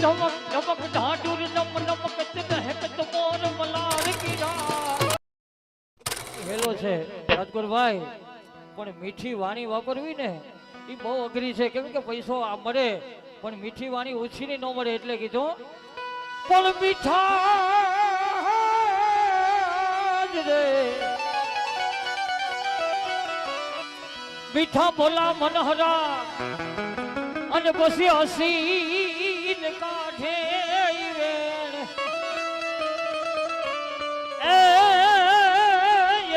ધમક ધમક ઢાંઢુર નમ નમક દહેકત મોર મલાર કીરા. હેલો છે રાજગુરભાઈ, પણ મીઠી વાણી વાપરવી ને એ બહુ અઘરી છે. કેમ કે પૈસો આ મળે પણ મીઠી વાણી ઓછી ની ન મળે, એટલે કીધું પણ મીઠા રે મીઠા બોલા મનહરા અને પછી હસીને કાઢે વેણ.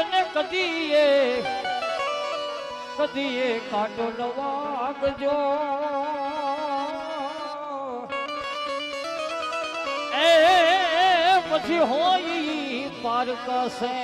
એને કદીએ કાંટો ન વાગજો. એ પછી હોય પારકાશે.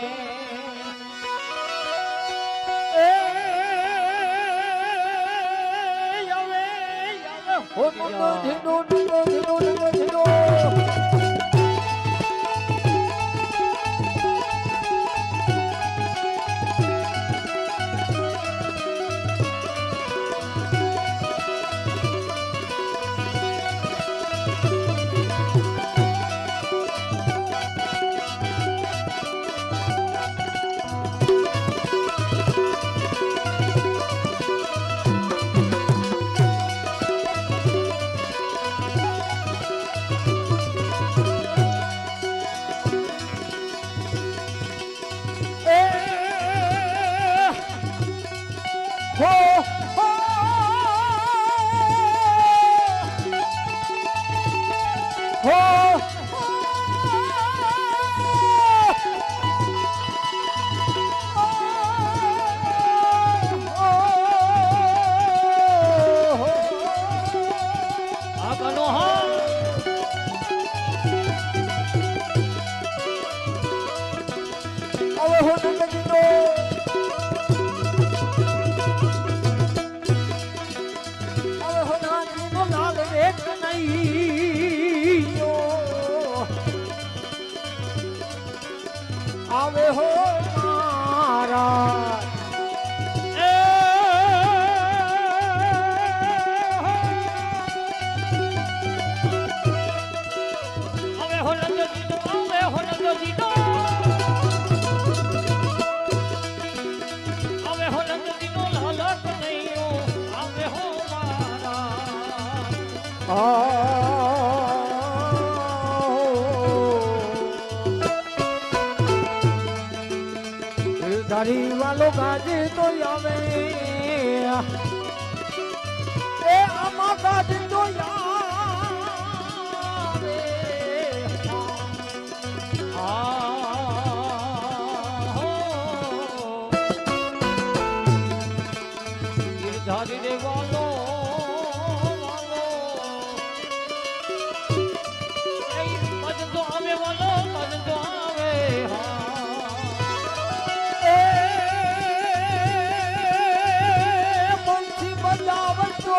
આવે હો મારા આવે હો નંદજીનો, આવે હો નંદજીનો, આવે હો નંદજીનો લાલા કનૈયો, આવે હો મારા. તારી વાલો ગાજે તો આવે, એ આમાં ગાજે તો આવે. ગિરધારી રે વાલો વાલો, મજ તો આવે વાલો, મજ તો આવે. બજાવતો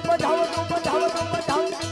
બજાવતો બજાવતો બજાવતો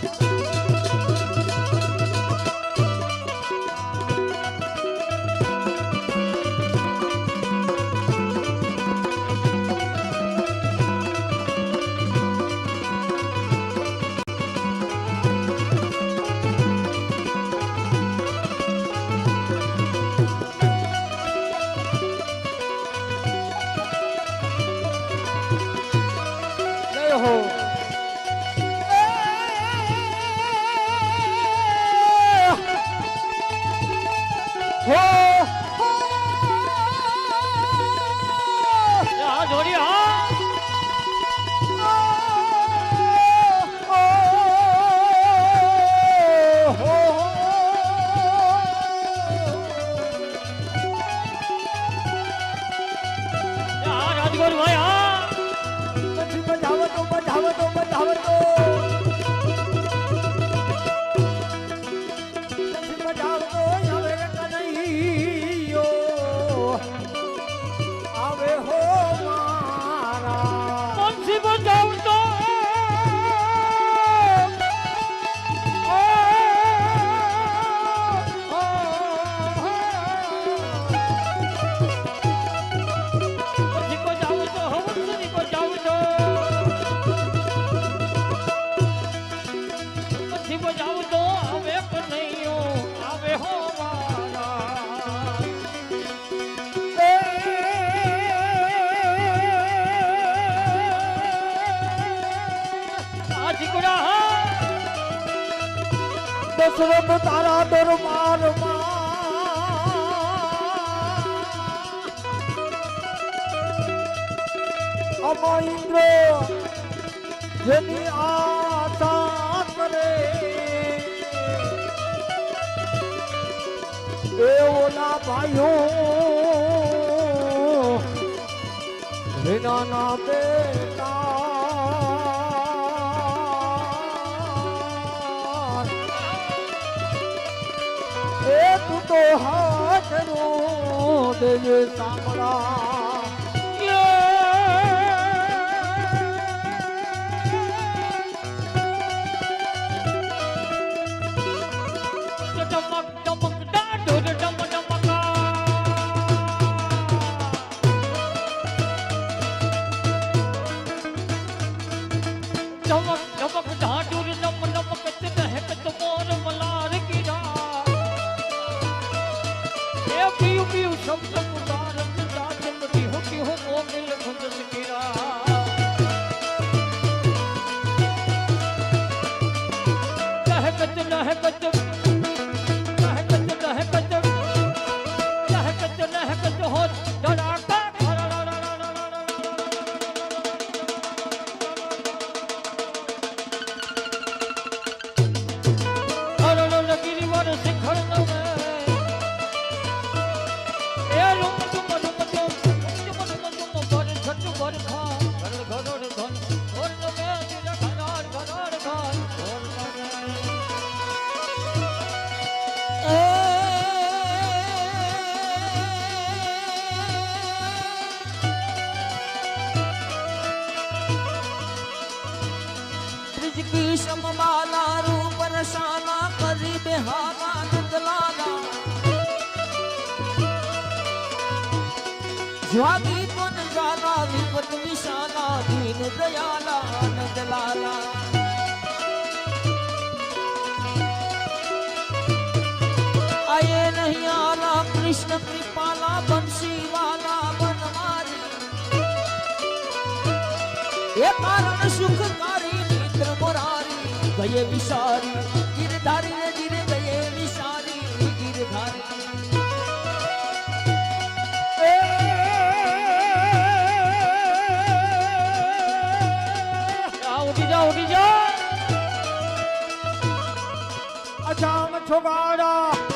પ્રભુ તારા દરબારમાં અમા ઇન્દ્ર જેની આશા કરે એ ઓલા ભાઈઓ વિનાના બેટા એ તું તો હાથનો દેજે સાંભળા समबाला रूप रसाना करी बेहाना नंदलाला ज्वागी तो नजाला विपत विशाला दीन दयाला नंदलाला आये नहीं आला कृष्ण कृपाला बंसी वाला बनवारी ये कारण सुखकारी नेत्र मुरारी गये विशारी गिरधारी ने गिर गये विशारी गिरधारी उठी जा અજામ છોગાડા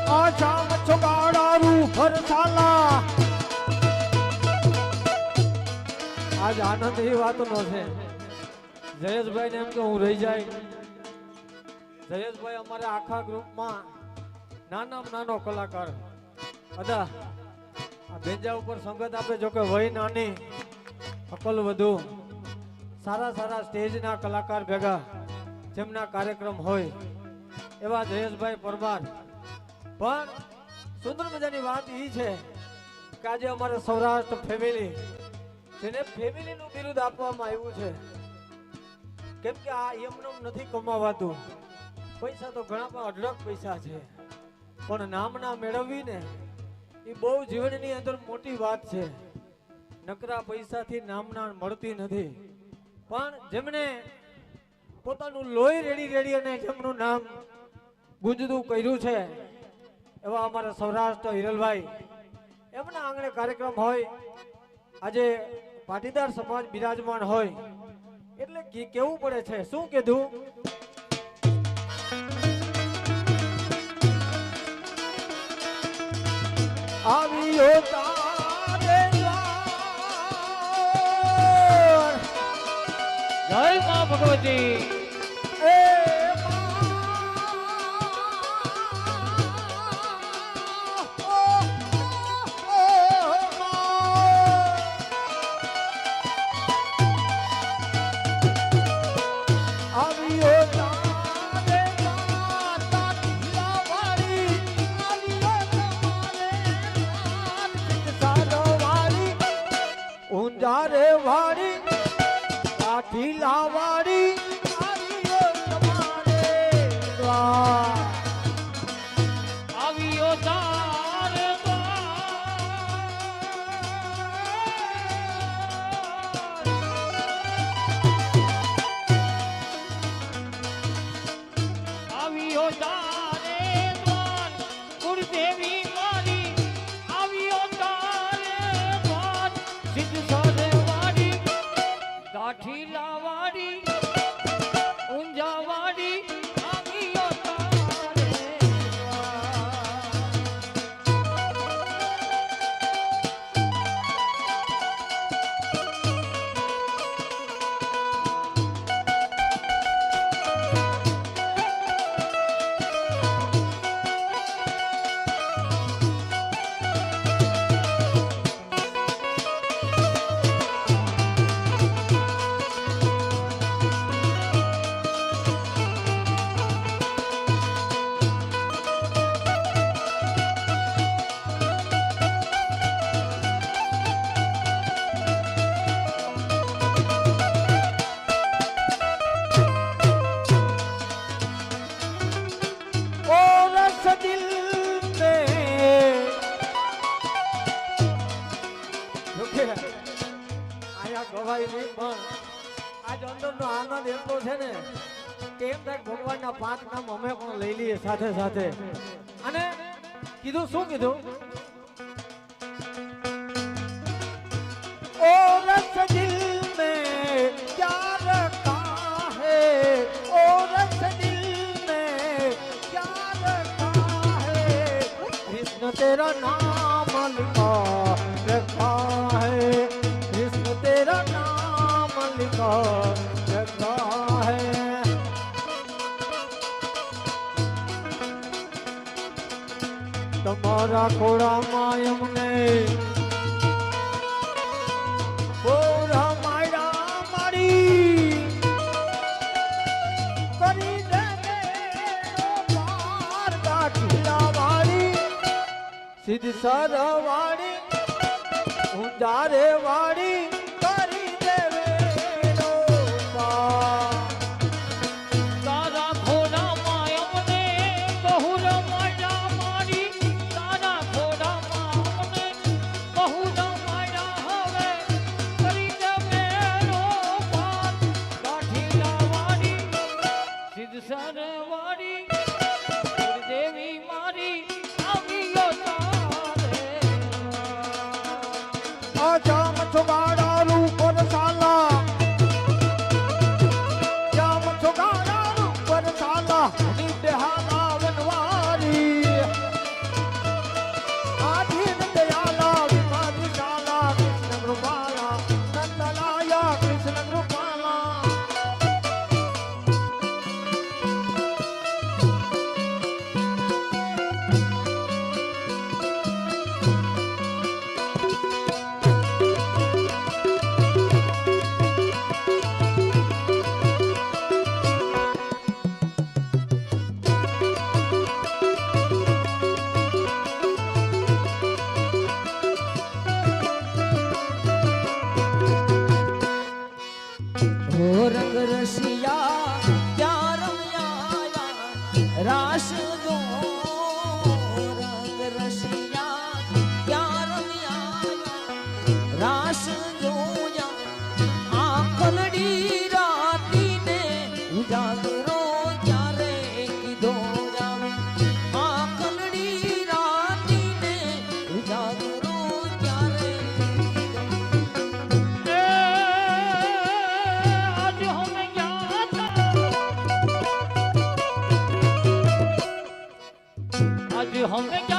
આજામ છોગાડા રૂફર થાલા આજ આનંદ એ વાતનો છે જયેશભાઈ ને એમ કે હું રહી જાય જયેશભાઈ અમારા આખા ગ્રુપમાં નાનામાં નાનો કલાકાર અદા આ બેંજા ઉપર સંગત આપે જો કે વય નાની અકલ વધુ સારા સારા સ્ટેજના કલાકાર ભેગા જેમના કાર્યક્રમ હોય એવા જયેશભાઈ પરમાર પણ સુંદર મજાની વાત એ છે કે આજે અમારે સૌરાષ્ટ્ર ફેમિલી જેને ફેમિલીનું બિરુદ આપવામાં આવ્યું છે કેમ કે આ એમનેમ નથી કમાવાતું પૈસા તો ઘણા પણ અઢળક પૈસા છે પણ નામના મેળવવી ને એ બહુ જીવનની અંદર મોટી વાત છે નકરા પૈસાથી નામના મળતી નથી પણ જેમણે પોતાનું લોહી રેડી અને જેમનું નામ ગુંજતું કર્યું છે એવા અમારા સૌરાષ્ટ્ર હિરલભાઈ એમના આંગણે કાર્યક્રમ હોય આજે પાટીદાર સમાજ બિરાજમાન હોય એટલે એટલે કેવું પડે છે શું કીધું આવ્યો તારે દ્વાર જય માં ભગવતી એ રે વાડી કાઠી લાવાડી આવ્યો તમારે દ્વાર આવ્યો તારે આવ્યો તારે દ્વાર કુળદેવી મારી આવ્યો તારે દ્વાર સિદ્ધ સરવાડી ગાઠી લાવાડી ઊંઝાવાડી આવ્યો તારે ભગવાનના 5 નામ અમે પણ લઈ લઈએ સાથે સાથે અને કીધું શું કીધું ઓ રસ દિલ में क्या रखा है ओ रस दिल में क्या रखा है कृष्ण तेरा नाम लिखा रखा है कृष्ण तेरा नाम लिखा रखा है તમારા ખોળામાં અમને બોરા માયડા મારી કરી દે પાર કાઠીલા વાળી સિદ્ધ સરવાળી ઊંઝારે વાળી કરી દેવે પાર તારા ખોડામાં અમને બહુ રમાડા મારી તારા ખોડામાં અમને બહુ રમાડા હવે કરી દે મેરો પાર કાઠીલા વાળી સિદ્ધ સરવાળી દેવી મારી આવ્યો તારે જામ છોગાડા રૂપર સાલા જામ છોગાડા રૂપર સાલા નિડહાલા વનવારી આધીન દયાલા વિમારી શાલા કૃષ્ણ કૃપાલા નંદલાયા કૃષ્ણ કૃપાલા હમે ક્યાં